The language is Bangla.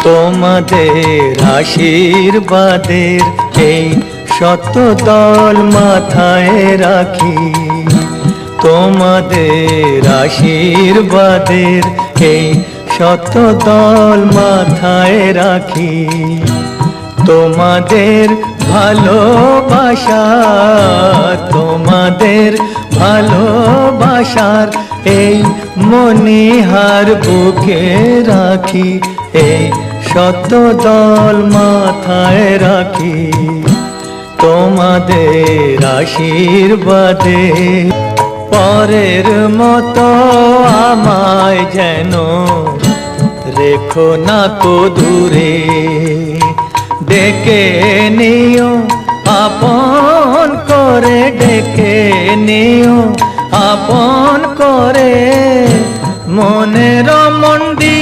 তোমাদের আশীর্বাদের এই শত দল মাথায় রাখি, তোমাদের আশীর্বাদের এই শত দল মাথায় রাখি। তোমাদের ভালোবাসা, তোমাদের ভালোবাসার এই মণিহার বুকে রাখি, এই শত দল মাথায় রাখি। তোমাদের আশীর্বাদে পরের মতো আমায় যেন রেখো না কো দূরে, ডেকে নিও আপন করে, ডেকে নিও আপন করে, মনের মন্দির